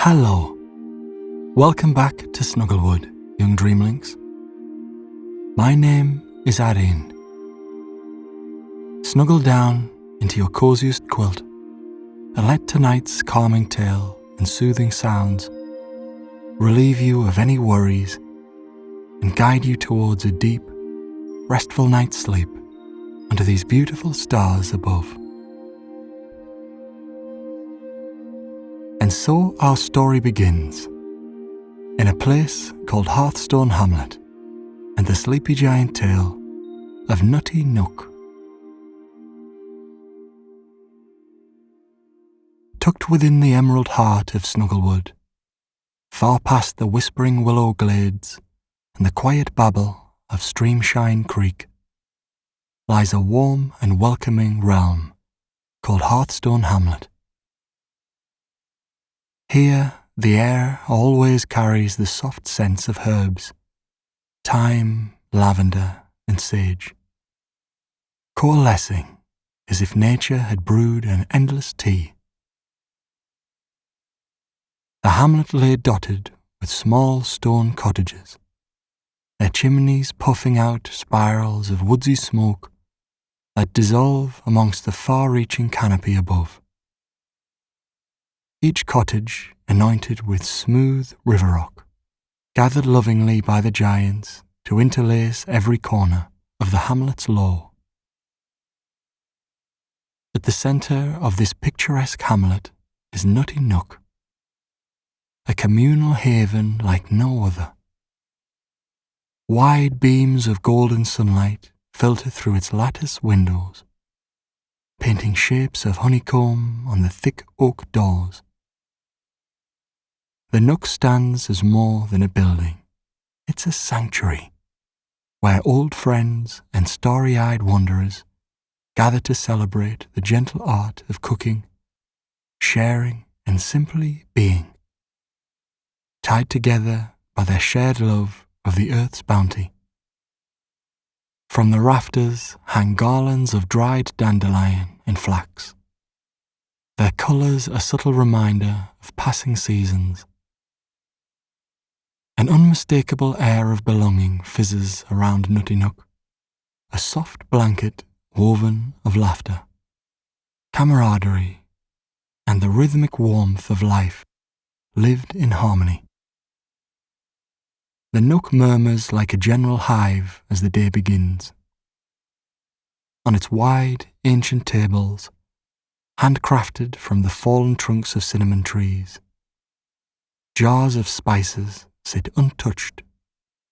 Hello. Welcome back to Snugglewood, young Dreamlynx. My name is Irene. Snuggle down into your coziest quilt and let tonight's calming tale and soothing sounds relieve you of any worries and guide you towards a deep, restful night's sleep under these beautiful stars above. And so our story begins, in a place called Hearthstone Hamlet, and the sleepy giant tale of Nutty Nook. Tucked within the emerald heart of Snugglewood, far past the whispering willow glades and the quiet babble of Streamshine Creek, lies a warm and welcoming realm called Hearthstone Hamlet. Here, the air always carries the soft scents of herbs, thyme, lavender, and sage, coalescing as if nature had brewed an endless tea. The hamlet lay dotted with small stone cottages, their chimneys puffing out spirals of woodsy smoke that dissolve amongst the far-reaching canopy above. Each cottage anointed with smooth river rock, gathered lovingly by the giants to interlace every corner of the hamlet's law. At the centre of this picturesque hamlet is Nutty Nook, a communal haven like no other. Wide beams of golden sunlight filter through its lattice windows, painting shapes of honeycomb on the thick oak doors. The Nook stands as more than a building. It's a sanctuary, where old friends and starry-eyed wanderers gather to celebrate the gentle art of cooking, sharing, and simply being, tied together by their shared love of the earth's bounty. From the rafters hang garlands of dried dandelion and flax, their colours a subtle reminder of passing seasons. An unmistakable air of belonging fizzes around Nutty Nook, a soft blanket woven of laughter, camaraderie, and the rhythmic warmth of life lived in harmony. The Nook murmurs like a general hive as the day begins. On its wide, ancient tables, handcrafted from the fallen trunks of cinnamon trees, jars of spices sit untouched,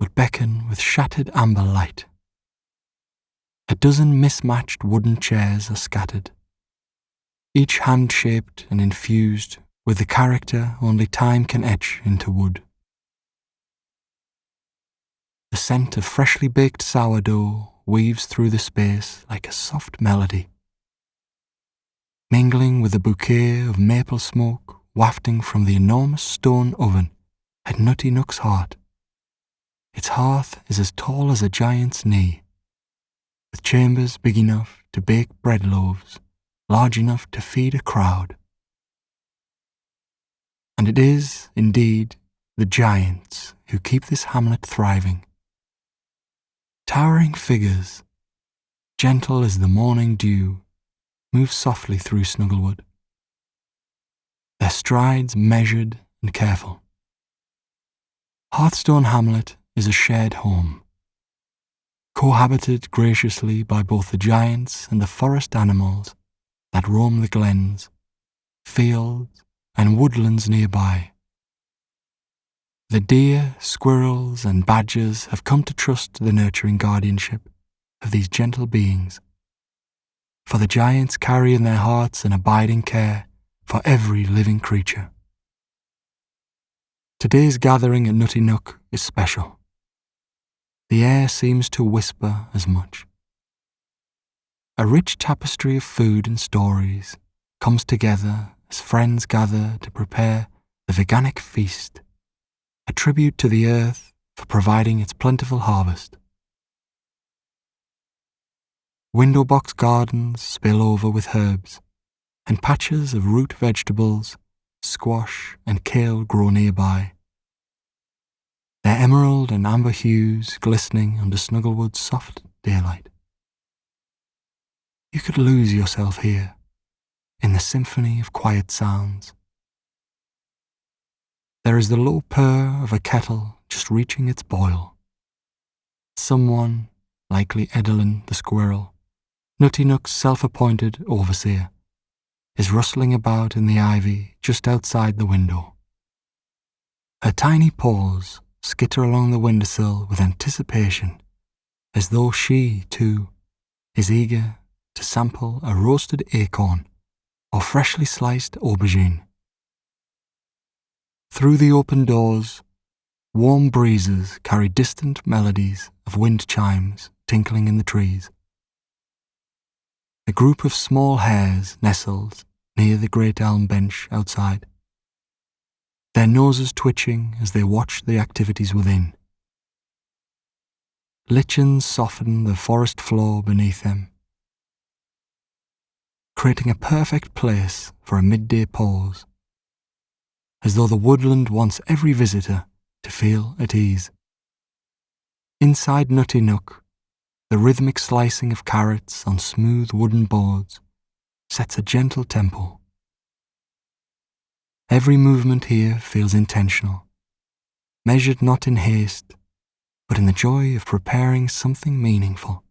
but beckon with shattered amber light. A dozen mismatched wooden chairs are scattered, each hand-shaped and infused with the character only time can etch into wood. The scent of freshly baked sourdough weaves through the space like a soft melody, mingling with a bouquet of maple smoke wafting from the enormous stone oven at Nutty Nook's heart. Its hearth is as tall as a giant's knee, with chambers big enough to bake bread loaves, large enough to feed a crowd. And it is, indeed, the giants who keep this hamlet thriving. Towering figures, gentle as the morning dew, move softly through Snugglewood, their strides measured and careful. Hearthstone Hamlet is a shared home, cohabited graciously by both the giants and the forest animals that roam the glens, fields, and woodlands nearby. The deer, squirrels, and badgers have come to trust the nurturing guardianship of these gentle beings, for the giants carry in their hearts an abiding care for every living creature. Today's gathering at Nutty Nook is special. The air seems to whisper as much. A rich tapestry of food and stories comes together as friends gather to prepare the veganic feast, a tribute to the earth for providing its plentiful harvest. Window box gardens spill over with herbs, and patches of root vegetables squash, and kale grow nearby, their emerald and amber hues glistening under Snugglewood's soft daylight. You could lose yourself here, in the symphony of quiet sounds. There is the low purr of a kettle just reaching its boil. Someone, likely Edelin the squirrel, Nutty Nook's self-appointed overseer, is rustling about in the ivy just outside the window. Her tiny paws skitter along the windowsill with anticipation, as though she, too, is eager to sample a roasted acorn or freshly sliced aubergine. Through the open doors, warm breezes carry distant melodies of wind chimes tinkling in the trees. A group of small hares nestles near the great elm bench outside, their noses twitching as they watch the activities within. Lichens soften the forest floor beneath them, creating a perfect place for a midday pause, as though the woodland wants every visitor to feel at ease. Inside Nutty Nook, the rhythmic slicing of carrots on smooth wooden boards sets a gentle tempo. Every movement here feels intentional, measured not in haste, but in the joy of preparing something meaningful.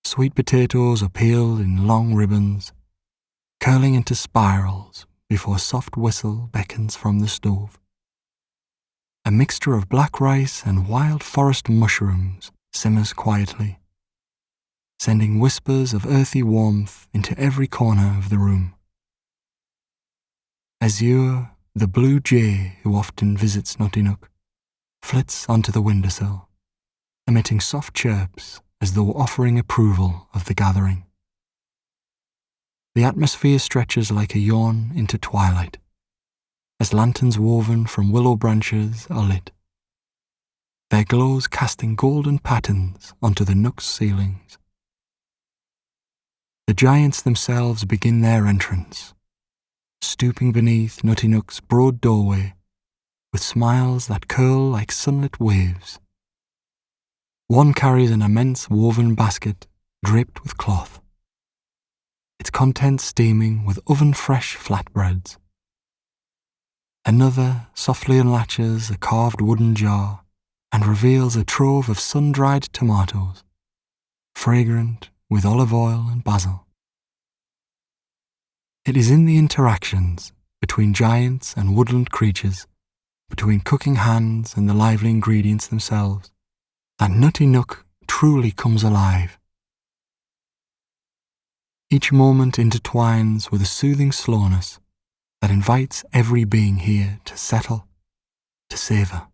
Sweet potatoes are peeled in long ribbons, curling into spirals before a soft whistle beckons from the stove. A mixture of black rice and wild forest mushrooms simmers quietly, sending whispers of earthy warmth into every corner of the room. Azure, the blue jay who often visits Nutty Nook, flits onto the windowsill, emitting soft chirps as though offering approval of the gathering. The atmosphere stretches like a yawn into twilight, as lanterns woven from willow branches are lit, their glows casting golden patterns onto the nook's ceilings. The giants themselves begin their entrance, stooping beneath Nutty Nook's broad doorway with smiles that curl like sunlit waves. One carries an immense woven basket draped with cloth, its contents steaming with oven-fresh flatbreads. Another softly unlatches a carved wooden jar and reveals a trove of sun-dried tomatoes, fragrant with olive oil and basil. It is in the interactions between giants and woodland creatures, between cooking hands and the lively ingredients themselves, that Nutty Nook truly comes alive. Each moment intertwines with a soothing slowness that invites every being here to settle, to savour.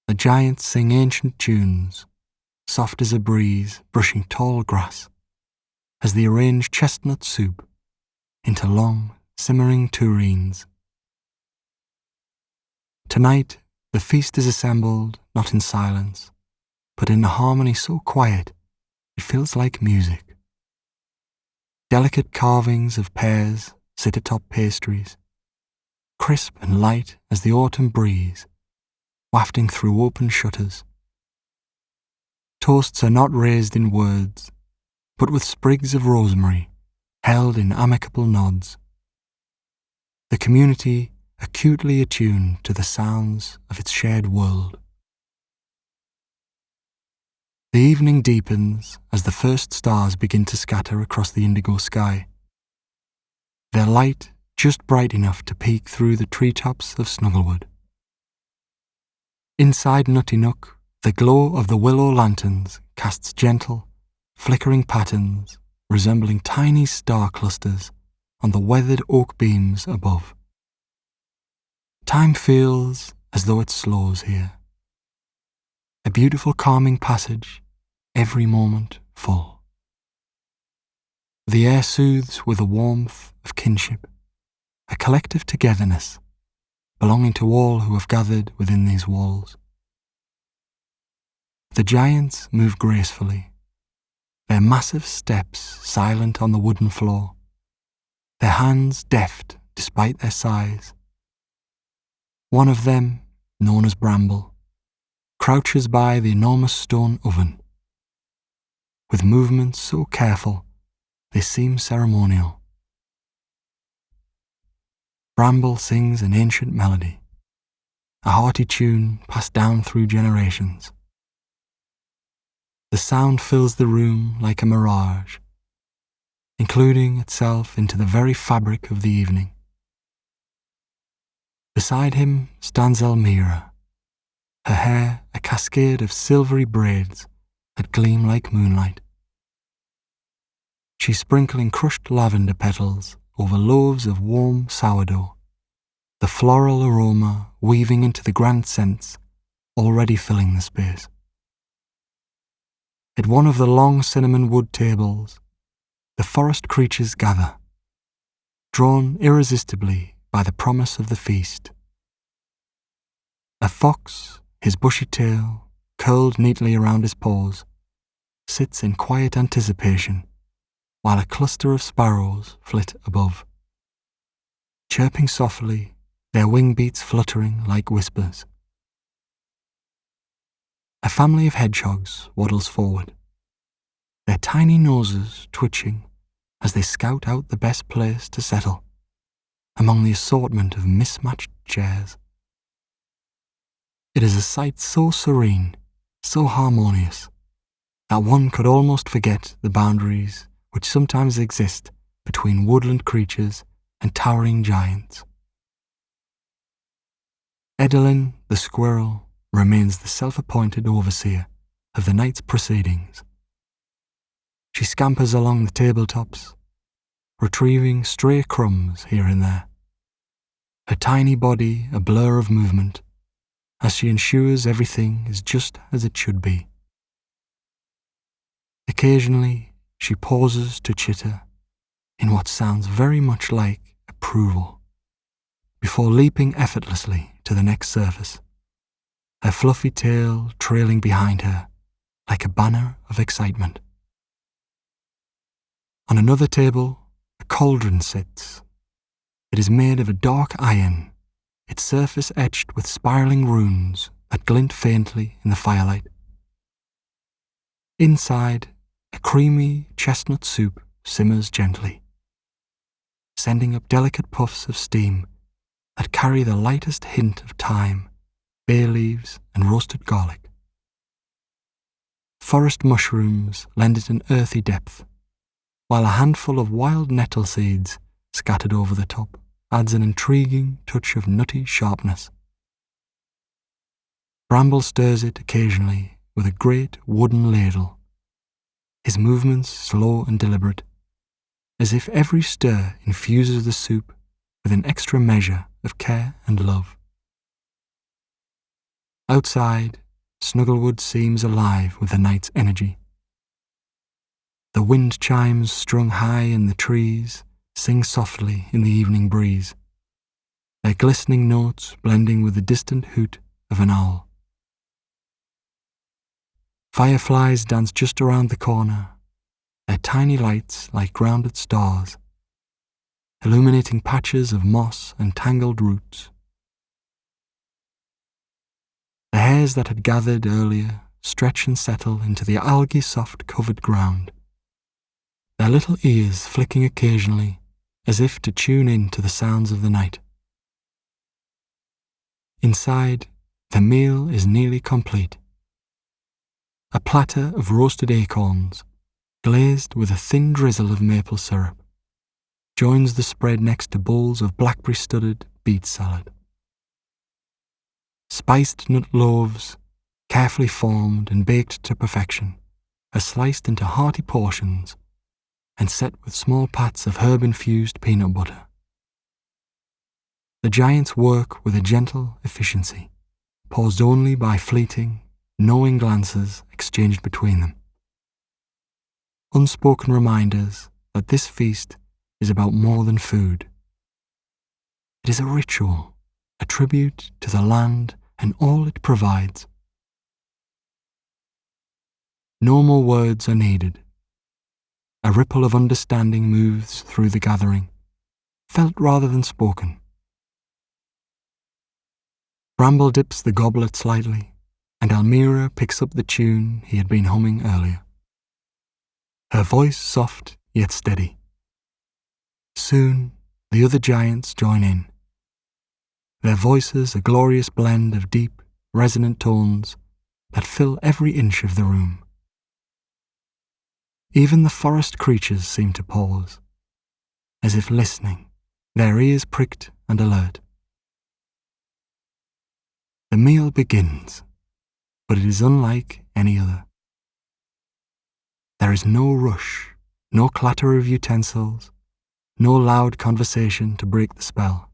The giants sing ancient tunes, soft as a breeze brushing tall grass, as they arrange chestnut soup into long, simmering tureens. Tonight, the feast is assembled not in silence, but in a harmony so quiet it feels like music. Delicate carvings of pears sit atop pastries, crisp and light as the autumn breeze, wafting through open shutters. Toasts are not raised in words, but with sprigs of rosemary held in amicable nods. The community acutely attuned to the sounds of its shared world. The evening deepens as the first stars begin to scatter across the indigo sky, their light just bright enough to peek through the treetops of Snugglewood. Inside Nutty Nook, the glow of the willow lanterns casts gentle, flickering patterns resembling tiny star clusters on the weathered oak beams above. Time feels as though it slows here. A beautiful calming passage, every moment full. The air soothes with a warmth of kinship, a collective togetherness belonging to all who have gathered within these walls. The giants move gracefully, their massive steps silent on the wooden floor, their hands deft despite their size. One of them, known as Bramble, crouches by the enormous stone oven. With movements so careful, they seem ceremonial. Bramble sings an ancient melody, a hearty tune passed down through generations. The sound fills the room like a mirage, including itself into the very fabric of the evening. Beside him stands Elmira, her hair a cascade of silvery braids that gleam like moonlight. She's sprinkling crushed lavender petals over loaves of warm sourdough, the floral aroma weaving into the grand scents already filling the space. At one of the long cinnamon wood tables, the forest creatures gather, drawn irresistibly by the promise of the feast. A fox, his bushy tail curled neatly around his paws, sits in quiet anticipation while a cluster of sparrows flit above, chirping softly, their wing beats fluttering like whispers. A family of hedgehogs waddles forward, their tiny noses twitching as they scout out the best place to settle among the assortment of mismatched chairs. It is a sight so serene, so harmonious, that one could almost forget the boundaries which sometimes exist between woodland creatures and towering giants. Edelyn, the squirrel, remains the self-appointed overseer of the night's proceedings. She scampers along the tabletops, retrieving stray crumbs here and there, her tiny body a blur of movement as she ensures everything is just as it should be. Occasionally, she pauses to chitter in what sounds very much like approval, before leaping effortlessly to the next surface, her fluffy tail trailing behind her like a banner of excitement. On another table, a cauldron sits. It is made of a dark iron, its surface etched with spiraling runes that glint faintly in the firelight. Inside, a creamy chestnut soup simmers gently, sending up delicate puffs of steam that carry the lightest hint of thyme, bay leaves, and roasted garlic. Forest mushrooms lend it an earthy depth, while a handful of wild nettle seeds scattered over the top adds an intriguing touch of nutty sharpness. Bramble stirs it occasionally with a great wooden ladle, his movements slow and deliberate, as if every stir infuses the soup with an extra measure of care and love. Outside, Snugglewood seems alive with the night's energy. The wind chimes strung high in the trees sing softly in the evening breeze, their glistening notes blending with the distant hoot of an owl. Fireflies dance just around the corner, their tiny lights like grounded stars, illuminating patches of moss and tangled roots. The hairs that had gathered earlier stretch and settle into the algae-soft covered ground, their little ears flicking occasionally as if to tune in to the sounds of the night. Inside, the meal is nearly complete. A platter of roasted acorns, glazed with a thin drizzle of maple syrup, joins the spread next to bowls of blackberry-studded beet salad. Spiced nut loaves, carefully formed and baked to perfection, are sliced into hearty portions and set with small pats of herb-infused peanut butter. The giants work with a gentle efficiency, paused only by fleeting, knowing glances exchanged between them. Unspoken reminders that this feast is about more than food. It is a ritual, a tribute to the land and all it provides. No more words are needed. A ripple of understanding moves through the gathering, felt rather than spoken. Bramble dips the goblet slightly, and Elmira picks up the tune he had been humming earlier. Her voice soft yet steady. Soon the other giants join in. Their voices a glorious blend of deep, resonant tones that fill every inch of the room. Even the forest creatures seem to pause, as if listening, their ears pricked and alert. The meal begins, but it is unlike any other. There is no rush, no clatter of utensils, no loud conversation to break the spell.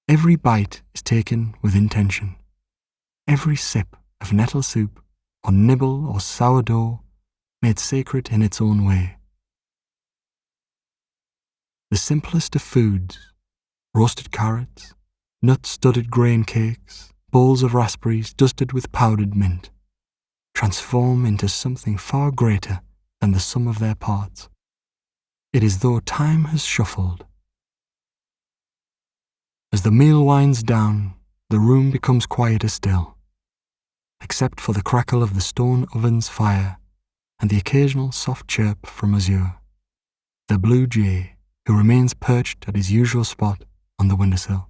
Every bite is taken with intention. Every sip of nettle soup, or nibble or sourdough, made sacred in its own way. The simplest of foods, roasted carrots, nut-studded grain cakes, bowls of raspberries dusted with powdered mint, transform into something far greater than the sum of their parts. It is though time has shuffled. As the meal winds down, the room becomes quieter still, except for the crackle of the stone oven's fire and the occasional soft chirp from Azure, the blue jay who remains perched at his usual spot on the windowsill.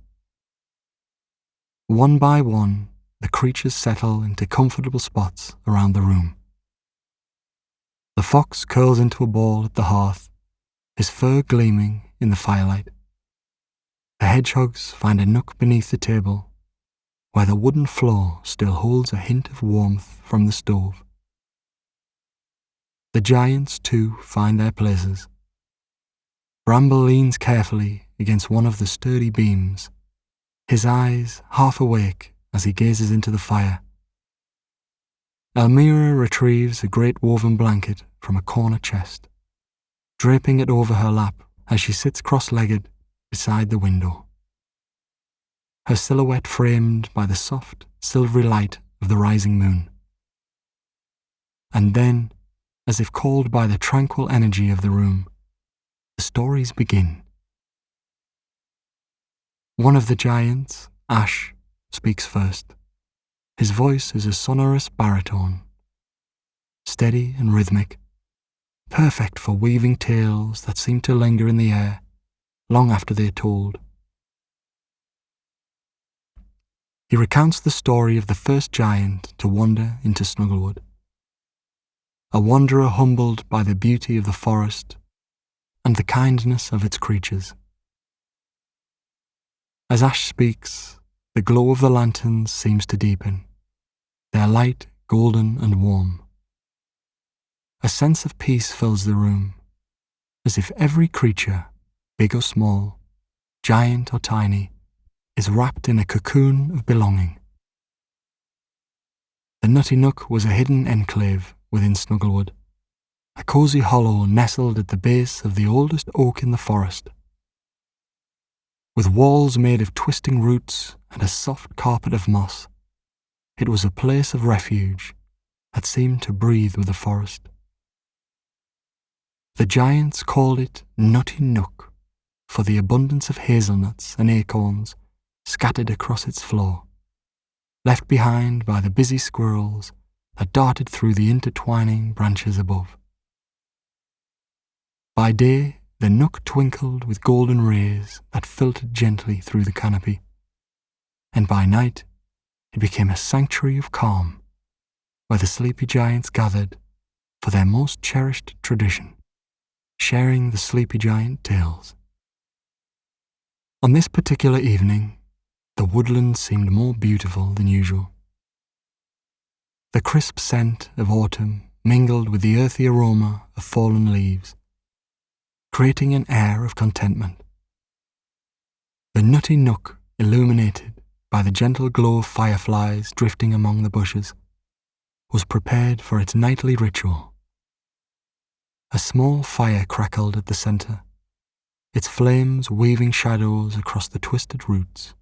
One by one, the creatures settle into comfortable spots around the room. The fox curls into a ball at the hearth, his fur gleaming in the firelight. The hedgehogs find a nook beneath the table, where the wooden floor still holds a hint of warmth from the stove. The giants, too, find their places. Bramble leans carefully against one of the sturdy beams, his eyes half awake as he gazes into the fire. Elmira retrieves a great woven blanket from a corner chest, draping it over her lap as she sits cross-legged beside the window, her silhouette framed by the soft, silvery light of the rising moon. And then, as if called by the tranquil energy of the room, the stories begin. One of the giants, Ash, speaks first. His voice is a sonorous baritone, steady and rhythmic, perfect for weaving tales that seem to linger in the air long after they are told. He recounts the story of the first giant to wander into Snugglewood, a wanderer humbled by the beauty of the forest and the kindness of its creatures. As Ash speaks, the glow of the lanterns seems to deepen, their light golden and warm. A sense of peace fills the room, as if every creature, big or small, giant or tiny, is wrapped in a cocoon of belonging. The Nutty Nook was a hidden enclave within Snugglewood, a cosy hollow nestled at the base of the oldest oak in the forest. With walls made of twisting roots and a soft carpet of moss, it was a place of refuge that seemed to breathe with the forest. The giants called it Nutty Nook for the abundance of hazelnuts and acorns scattered across its floor, left behind by the busy squirrels that darted through the intertwining branches above. By day, the nook twinkled with golden rays that filtered gently through the canopy, and by night it became a sanctuary of calm, where the sleepy giants gathered for their most cherished tradition, sharing the sleepy giant tales. On this particular evening, the woodland seemed more beautiful than usual. The crisp scent of autumn mingled with the earthy aroma of fallen leaves, creating an air of contentment. The Nutty Nook, illuminated by the gentle glow of fireflies drifting among the bushes, was prepared for its nightly ritual. A small fire crackled at the centre, its flames weaving shadows across the twisted roots.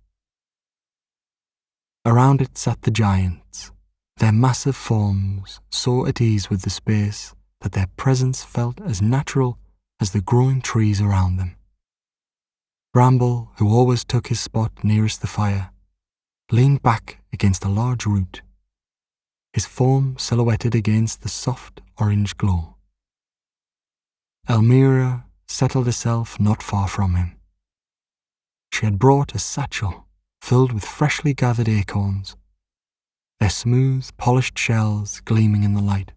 Around it sat the giants, their massive forms so at ease with the space that their presence felt as natural as the growing trees around them. Bramble, who always took his spot nearest the fire, leaned back against a large root, his form silhouetted against the soft orange glow. Elmira settled herself not far from him. She had brought a satchel filled with freshly gathered acorns, their smooth, polished shells gleaming in the light.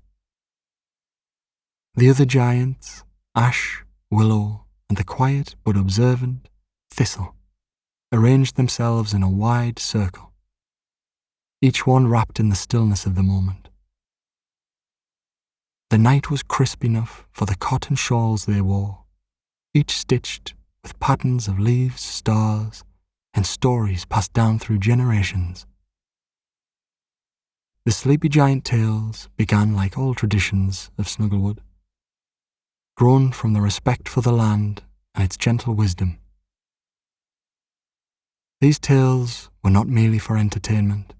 The other giants, Ash, Willow, and the quiet but observant Thistle, arranged themselves in a wide circle, each one wrapped in the stillness of the moment. The night was crisp enough for the cotton shawls they wore, each stitched with patterns of leaves, stars, and stories passed down through generations. The sleepy giant tales began like all traditions of Snugglewood, grown from the respect for the land and its gentle wisdom. These tales were not merely for entertainment.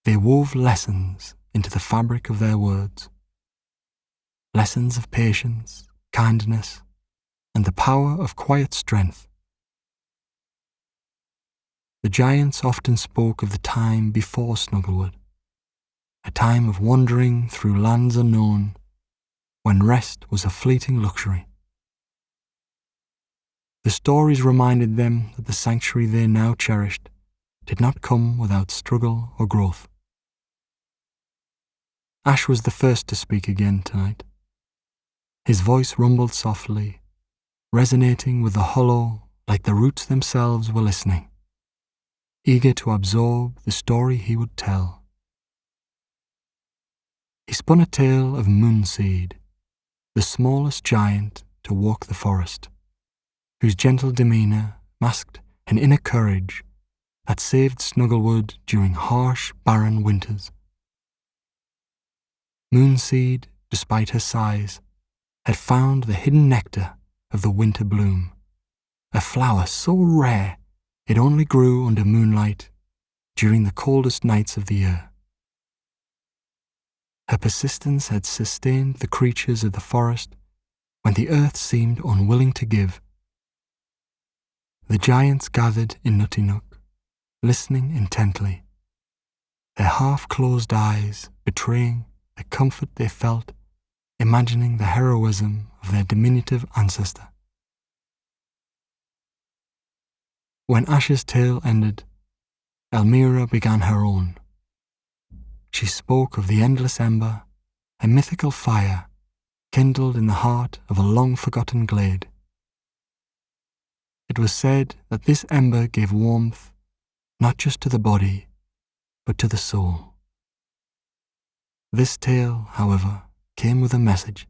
They wove lessons into the fabric of their words. Lessons of patience, kindness, and the power of quiet strength. The giants often spoke of the time before Snugglewood, a time of wandering through lands unknown, when rest was a fleeting luxury. The stories reminded them that the sanctuary they now cherished did not come without struggle or growth. Ash was the first to speak again tonight. His voice rumbled softly, resonating with the hollow like the roots themselves were listening, eager to absorb the story he would tell. He spun a tale of Moonseed, the smallest giant to walk the forest, whose gentle demeanour masked an inner courage that saved Snugglewood during harsh, barren winters. Moonseed, despite her size, had found the hidden nectar of the winter bloom, a flower so rare it only grew under moonlight during the coldest nights of the year. Her persistence had sustained the creatures of the forest when the earth seemed unwilling to give. The giants gathered in Nutty Nook, listening intently, their half-closed eyes betraying the comfort they felt, imagining the heroism of their diminutive ancestor. When Ash's tale ended, Elmira began her own. She spoke of the endless ember, a mythical fire kindled in the heart of a long-forgotten glade. It was said that this ember gave warmth not just to the body, but to the soul. This tale, however, came with a message.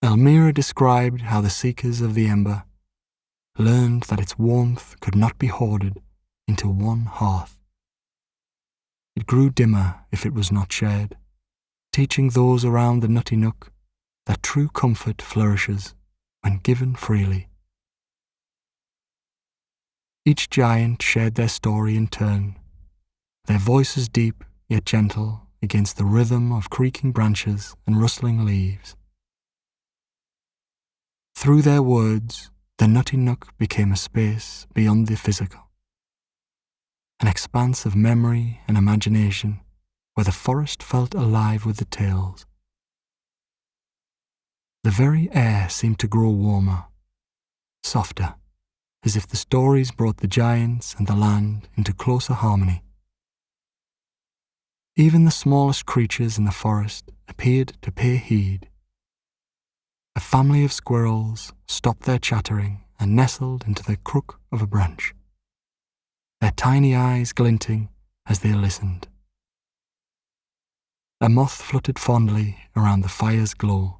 Elmira described how the seekers of the ember learned that its warmth could not be hoarded into one hearth. It grew dimmer if it was not shared, teaching those around the Nutty Nook that true comfort flourishes when given freely. Each giant shared their story in turn, their voices deep yet gentle against the rhythm of creaking branches and rustling leaves. Through their words, the Nutty Nook became a space beyond the physical, an expanse of memory and imagination where the forest felt alive with the tales. The very air seemed to grow warmer, softer, as if the stories brought the giants and the land into closer harmony. Even the smallest creatures in the forest appeared to pay heed. A family of squirrels stopped their chattering and nestled into the crook of a branch, their tiny eyes glinting as they listened. A moth fluttered fondly around the fire's glow,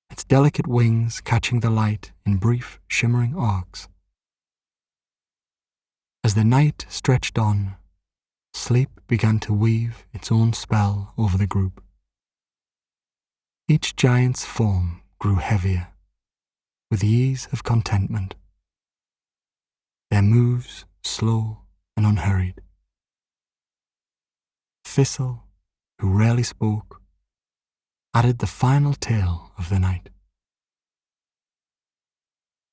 its delicate wings catching the light in brief, shimmering arcs. As the night stretched on, sleep began to weave its own spell over the group. Each giant's form grew heavier, with the ease of contentment, their moves slow and unhurried. Thistle, who rarely spoke, added the final tale of the night.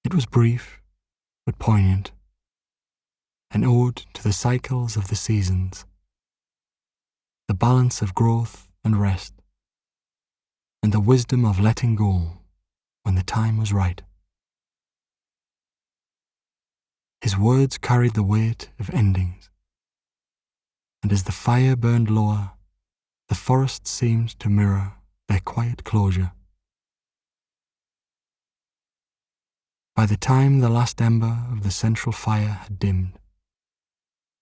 It was brief but poignant, an ode to the cycles of the seasons, the balance of growth and rest, and the wisdom of letting go when the time was right. His words carried the weight of endings, and as the fire burned lower, the forest seemed to mirror their quiet closure. By the time the last ember of the central fire had dimmed,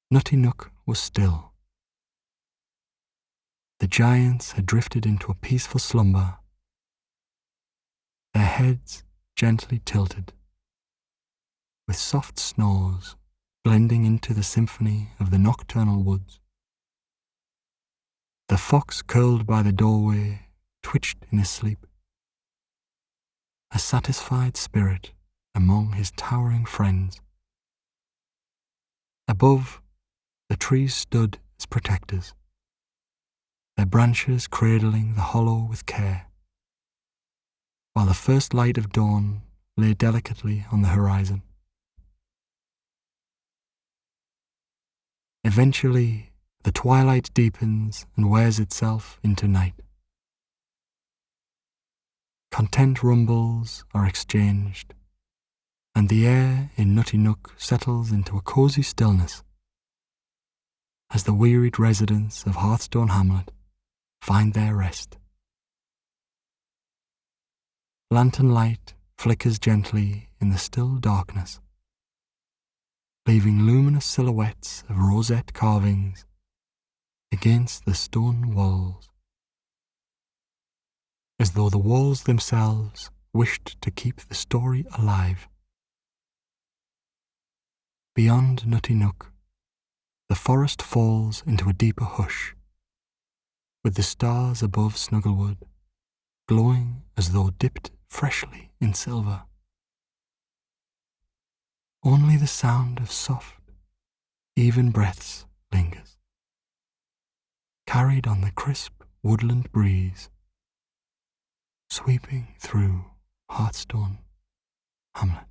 Nutty Nook was still. The giants had drifted into a peaceful slumber, their heads gently tilted, with soft snores blending into the symphony of the nocturnal woods. The fox curled by the doorway twitched in his sleep, a satisfied spirit among his towering friends. Above, the trees stood as protectors, their branches cradling the hollow with care, while the first light of dawn lay delicately on the horizon. Eventually, the twilight deepens and wears itself into night. Content rumbles are exchanged, and the air in Nutty Nook settles into a cosy stillness as the wearied residents of Hearthstone Hamlet find their rest. Lantern light flickers gently in the still darkness, leaving luminous silhouettes of rosette carvings against the stone walls, as though the walls themselves wished to keep the story alive. Beyond Nutty Nook, the forest falls into a deeper hush, with the stars above Snugglewood glowing as though dipped freshly in silver. Only the sound of soft, even breaths lingers, carried on the crisp woodland breeze, sweeping through Hearthstone Hamlet.